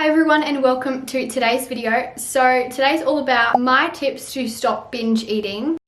Hi everyone and welcome to today's video. So today's all about my tips to stop binge eating.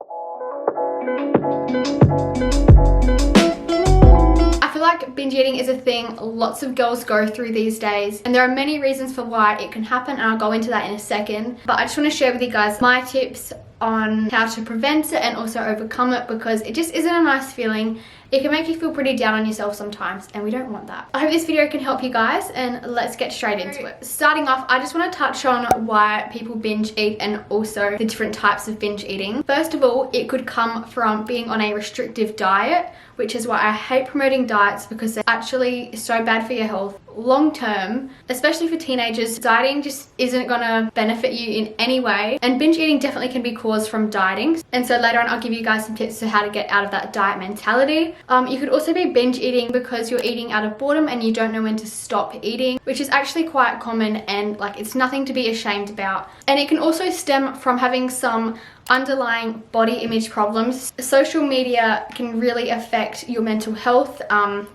I feel like binge eating is a thing lots of girls go through these days, and there are many reasons for why it can happen, and I'll go into that in a second. But I just want to share with you guys my tips on how to prevent it and also overcome it, because it just isn't a nice feeling. It can make you feel pretty down on yourself sometimes, and we don't want that. I hope this video can help you guys, and let's get straight into it. Starting off, I just want to touch on why people binge eat and also the different types of binge eating. First of all, it could come from being on a restrictive diet, which is why I hate promoting diets, because they're actually so bad for your health long term, especially for teenagers. Dieting just isn't gonna benefit you in any way, and binge eating definitely can be caused from dieting. And so later on I'll give you guys some tips to how to get out of that diet mentality. You could also be binge eating because you're eating out of boredom and you don't know when to stop eating, which is actually quite common, and like it's nothing to be ashamed about. And it can also stem from having some underlying body image problems. Social media can really affect your mental health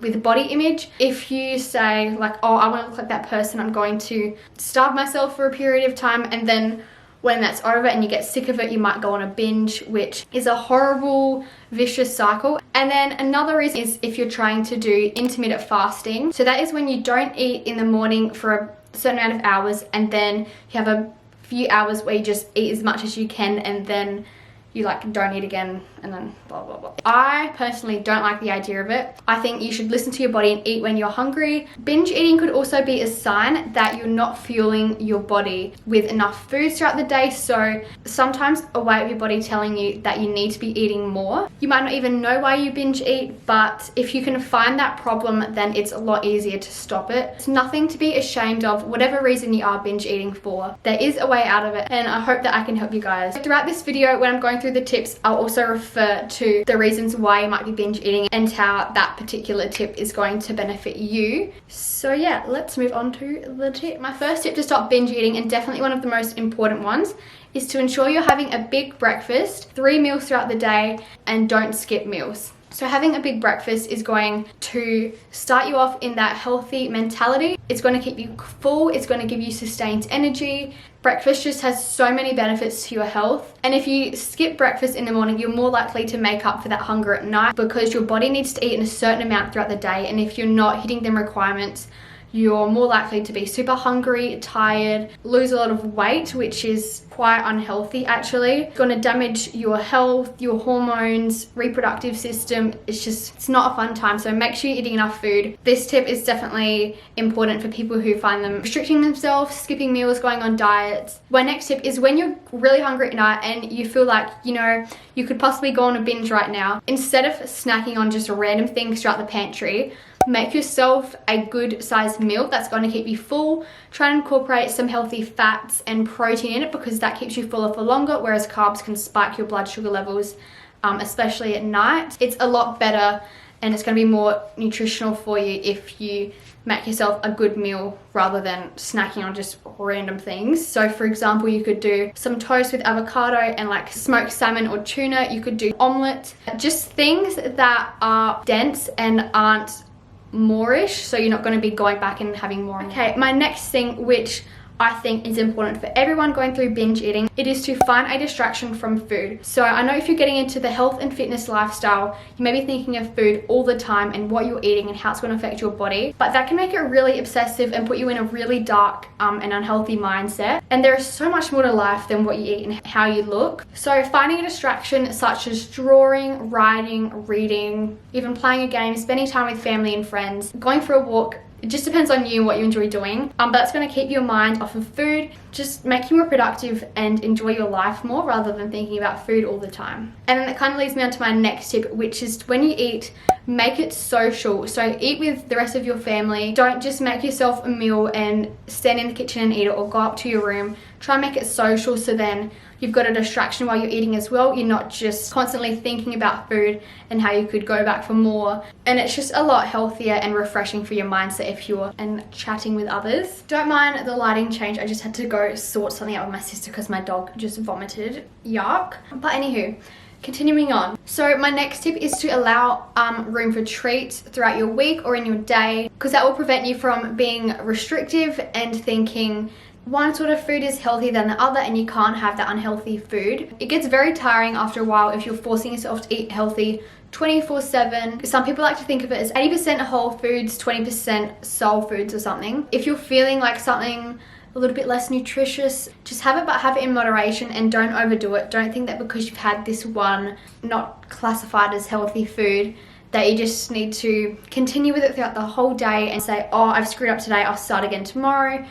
with body image. If you say like, oh, I want to look like that person, I'm going to starve myself for a period of time, and then when that's over and you get sick of it, you might go on a binge, which is a horrible vicious cycle. And then another reason is if you're trying to do intermittent fasting. So that is when you don't eat in the morning for a certain amount of hours, and then you have a few hours where you just eat as much as you can, and then you like don't eat again, and then blah blah blah. I personally don't like the idea of it. I think you should listen to your body and eat when you're hungry. Binge eating could also be a sign that you're not fueling your body with enough foods throughout the day. So sometimes a way of your body telling you that you need to be eating more. You might not even know why you binge eat, but if you can find that problem, then it's a lot easier to stop it. It's nothing to be ashamed of, whatever reason you are binge eating for. There is a way out of it, and I hope that I can help you guys. Throughout this video, when I'm going through the tips, I'll also refer to the reasons why you might be binge eating and how that particular tip is going to benefit you. So yeah, let's move on to the tip. My first tip to stop binge eating, and definitely one of the most important ones, is to ensure you're having a big breakfast, 3 meals throughout the day, and don't skip meals. So having a big breakfast is going to start you off in that healthy mentality. It's going to keep you full. It's going to give you sustained energy. Breakfast just has so many benefits to your health. And if you skip breakfast in the morning, you're more likely to make up for that hunger at night, because your body needs to eat in a certain amount throughout the day. And if you're not hitting them requirements, you're more likely to be super hungry, tired, lose a lot of weight, which is quite unhealthy actually. It's going to damage your health, your hormones, reproductive system. It's not a fun time, so make sure you're eating enough food. This tip is definitely important for people who find them restricting themselves, skipping meals, going on diets. My next tip is when you're really hungry at night and you feel like, you know, you could possibly go on a binge right now, instead of snacking on just random things throughout the pantry, make yourself a good sized meal that's going to keep you full. Try and incorporate some healthy fats and protein in it, because that keeps you fuller for longer, whereas carbs can spike your blood sugar levels, especially at night. It's a lot better, and it's going to be more nutritional for you if you make yourself a good meal rather than snacking on just random things. So for example, you could do some toast with avocado and like smoked salmon or tuna. You could do omelette, just things that are dense and aren't moreish, so you're not going to be going back and having more. Okay, my next thing, which I think is important for everyone going through binge eating, it is to find a distraction from food. So I know if you're getting into the health and fitness lifestyle, you may be thinking of food all the time and what you're eating and how it's going to affect your body, but that can make it really obsessive and put you in a really dark and unhealthy mindset. And there is so much more to life than what you eat and how you look. So finding a distraction such as drawing, writing, reading, even playing a game, spending time with family and friends, going for a walk. It just depends on you and what you enjoy doing, but that's going to keep your mind off of food, just make you more productive and enjoy your life more rather than thinking about food all the time. And then that kind of leads me on to my next tip, which is when you eat, make it social. So eat with the rest of your family. Don't just make yourself a meal and stand in the kitchen and eat it, or go up to your room. Try and make it social, so then you've got a distraction while you're eating as well. You're not just constantly thinking about food and how you could go back for more. And it's just a lot healthier and refreshing for your mindset if you're and chatting with others. Don't mind the lighting change. I just had to go sort something out with my sister because my dog just vomited. Yuck. But anywho, continuing on. So my next tip is to allow room for treats throughout your week or in your day, because that will prevent you from being restrictive and thinking one sort of food is healthier than the other and you can't have that unhealthy food. It gets very tiring after a while if you're forcing yourself to eat healthy 24/7. Some people like to think of it as 80% whole foods, 20% soul foods or something. If you're feeling like something a little bit less nutritious, just have it, but have it in moderation and don't overdo it. Don't think that because you've had this one not classified as healthy food that you just need to continue with it throughout the whole day and say, oh, I've screwed up today, I'll start again tomorrow.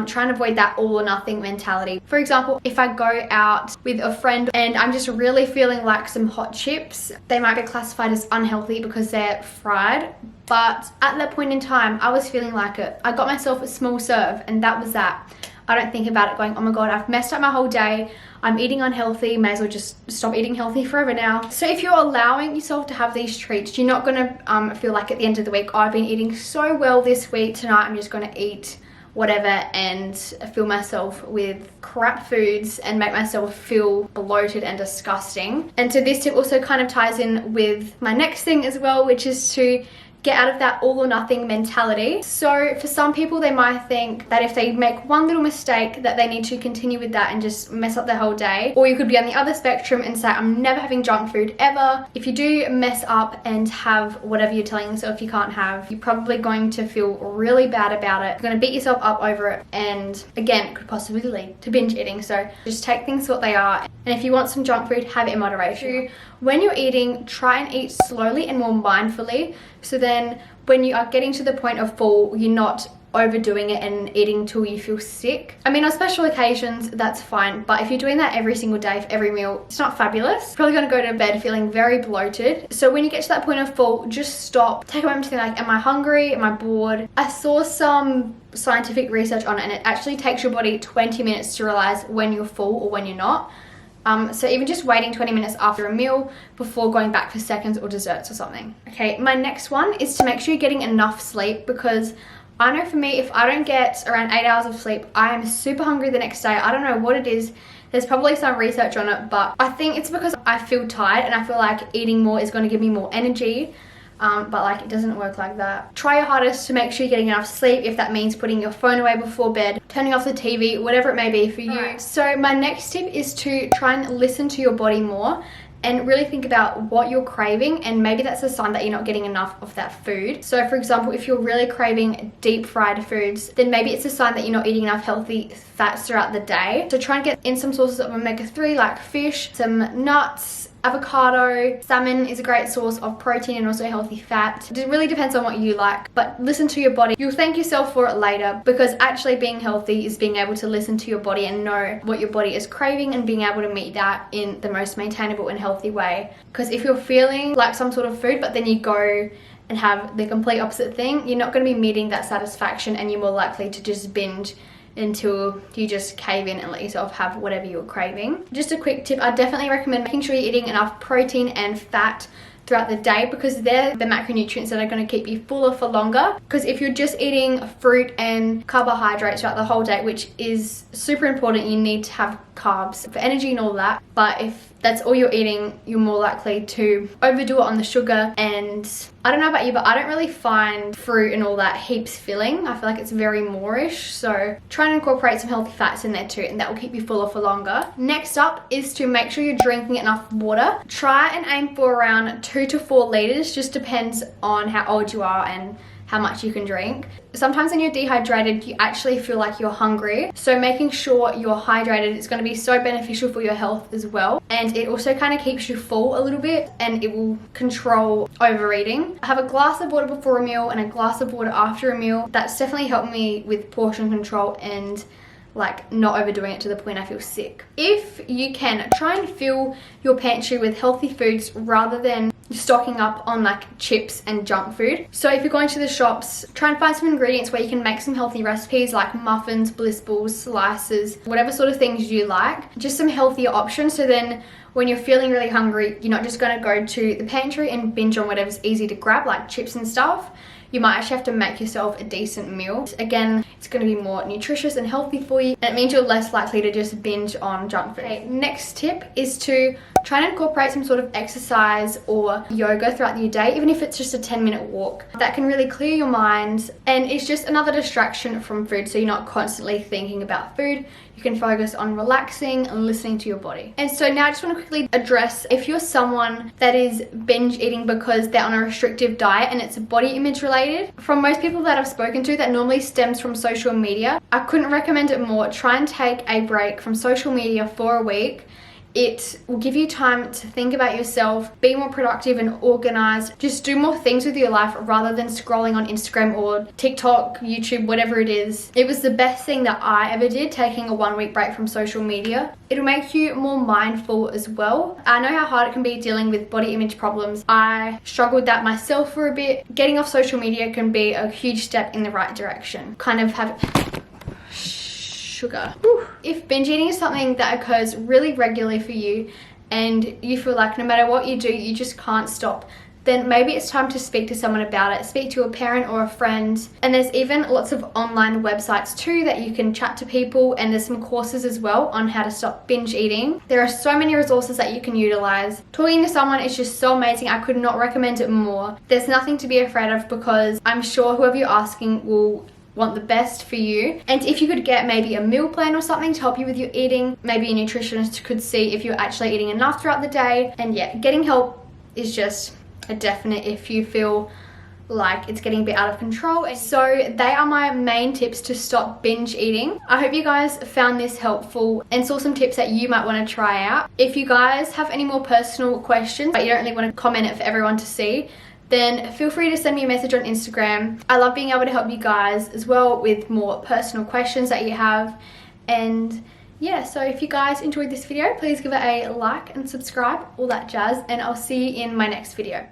Try and avoid that all or nothing mentality. For example, if I go out with a friend and I'm just really feeling like some hot chips, they might be classified as unhealthy because they're fried. But at that point in time, I was feeling like it. I got myself a small serve and that was that. I don't think about it going, oh my God, I've messed up my whole day. I'm eating unhealthy, may as well just stop eating healthy forever now. So if you're allowing yourself to have these treats, you're not gonna feel like at the end of the week, oh, I've been eating so well this week, tonight I'm just gonna eat whatever and fill myself with crap foods and make myself feel bloated and disgusting. And so this tip also kind of ties in with my next thing as well, which is to get out of that all or nothing mentality. So for some people, they might think that if they make one little mistake that they need to continue with that and just mess up their whole day. Or you could be on the other spectrum and say, I'm never having junk food ever. If you do mess up and have whatever you're telling yourself you can't have, you're probably going to feel really bad about it. You're going to beat yourself up over it. And again, it could possibly lead to binge eating. So just take things for what they are. And if you want some junk food, have it in moderation. When you're eating, try and eat slowly and more mindfully. So then when you are getting to the point of full, you're not overdoing it and eating till you feel sick. I mean, on special occasions, that's fine. But if you're doing that every single day for every meal, it's not fabulous. You're probably going to go to bed feeling very bloated. So when you get to that point of full, just stop. Take a moment to think like, am I hungry? Am I bored? I saw some scientific research on it and it actually takes your body 20 minutes to realize when you're full or when you're not. So even just waiting 20 minutes after a meal before going back for seconds or desserts or something. Okay, my next one is to make sure you're getting enough sleep, because I know for me, if I don't get around 8 hours of sleep, I am super hungry the next day. I don't know what it is. There's probably some research on it, but I think it's because I feel tired and I feel like eating more is going to give me more energy. But like, it doesn't work like that. Try your hardest to make sure you're getting enough sleep, if that means putting your phone away before bed, turning off the TV, whatever it may be for you. Right. So my next tip is to try and listen to your body more and really think about what you're craving, and maybe that's a sign that you're not getting enough of that food. So for example, if you're really craving deep fried foods, then maybe it's a sign that you're not eating enough healthy fats throughout the day. So try and get in some sources of omega-3 like fish, some nuts, avocado, salmon is a great source of protein and also healthy fat. It really depends on what you like, but listen to your body. You'll thank yourself for it later, because actually being healthy is being able to listen to your body and know what your body is craving and being able to meet that in the most maintainable and healthy way. Because if you're feeling like some sort of food, but then you go and have the complete opposite thing, you're not going to be meeting that satisfaction and you're more likely to just binge until you just cave in and let yourself have whatever you're craving. Just a quick tip, I definitely recommend making sure you're eating enough protein and fat throughout the day, because they're the macronutrients that are going to keep you fuller for longer. Because if you're just eating fruit and carbohydrates throughout the whole day, which is super important, you need to have carbs for energy and all that, but if that's all you're eating, you're more likely to overdo it on the sugar. And I don't know about you, but I don't really find fruit and all that heaps filling. I feel like it's very moreish. So try and incorporate some healthy fats in there too, and that will keep you fuller for longer. Next up is to make sure you're drinking enough water. Try and aim for around 2 to 4 liters, just depends on how old you are and how much you can drink. Sometimes when you're dehydrated, you actually feel like you're hungry. So making sure you're hydrated is going to be so beneficial for your health as well. And it also kind of keeps you full a little bit, and it will control overeating. Have a glass of water before a meal and a glass of water after a meal. That's definitely helped me with portion control and like not overdoing it to the point I feel sick. If you can, try and fill your pantry with healthy foods rather than stocking up on like chips and junk food. So if you're going to the shops, try and find some ingredients where you can make some healthy recipes like muffins, bliss balls, slices, whatever sort of things you like. Just some healthier options, so then when you're feeling really hungry, you're not just going to go to the pantry and binge on whatever's easy to grab like chips and stuff. You might actually have to make yourself a decent meal. Again, it's going to be more nutritious and healthy for you, and it means you're less likely to just binge on junk food. Okay, next tip is to try and incorporate some sort of exercise or yoga throughout your day, even if it's just a 10-minute walk. That can really clear your mind, and it's just another distraction from food, so you're not constantly thinking about food. You can focus on relaxing and listening to your body. And so now I just want to quickly address, if you're someone that is binge eating because they're on a restrictive diet and it's body image related, from most people that I've spoken to, that normally stems from social media. I couldn't recommend it more. Try and take a break from social media for a week. It will give you time to think about yourself, be more productive and organized, just do more things with your life rather than scrolling on Instagram or TikTok, YouTube, whatever it is. It was the best thing that I ever did, taking a 1-week break from social media. It'll make you more mindful as well. I know how hard it can be dealing with body image problems. I struggled with that myself for a bit. Getting off social media can be a huge step in the right direction. Kind of have sugar. Whew. If binge eating is something that occurs really regularly for you and you feel like no matter what you do, you just can't stop, then maybe it's time to speak to someone about it. Speak to a parent or a friend. And there's even lots of online websites too that you can chat to people, and there's some courses as well on how to stop binge eating. There are so many resources that you can utilize. Talking to someone is just so amazing. I could not recommend it more. There's nothing to be afraid of, because I'm sure whoever you're asking will want the best for you. And if you could get maybe a meal plan or something to help you with your eating, maybe a nutritionist could see if you're actually eating enough throughout the day. And yeah, getting help is just a definite if you feel like it's getting a bit out of control. So they are my main tips to stop binge eating. I hope you guys found this helpful and saw some tips that you might want to try out. If you guys have any more personal questions but you don't really want to comment it for everyone to see, then feel free to send me a message on Instagram. I love being able to help you guys as well with more personal questions that you have. And yeah, so if you guys enjoyed this video, please give it a like and subscribe, all that jazz, and I'll see you in my next video.